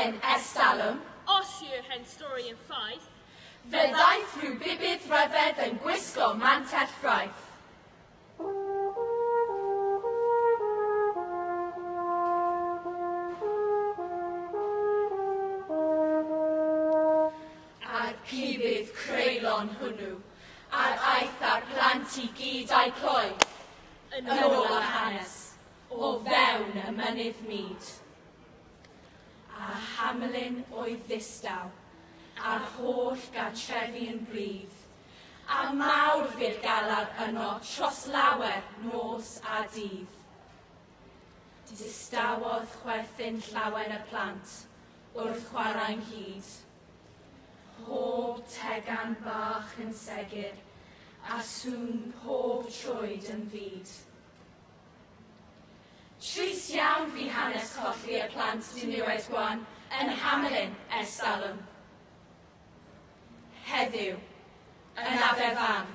Hamelin estalwm, Os yw hen stori yn ffaith, fe ddaeth rhyw bibydd rhyfedd yn gwisgo mantell ffraith. A'r pibydd creulon hwnnw, a'r aeth a'r plant i gyd a'u cloi, yn ôl y hanes, o fewn y mynydd myd. A Hamelin oedd ddistaw, a'r holl gartrefi yn brif, a mawr fydd galar yno tros lawer nos a dydd. Distawodd chwerthin llawen y plant wrth chwarae'n hyd. Pob tegan bach yn segur, a sŵn pob troed yn fyd. Tris iawn fi hanes colli y plant diniwed gwan yn Hamelin estalwm. Heddiw, yn Aberfan,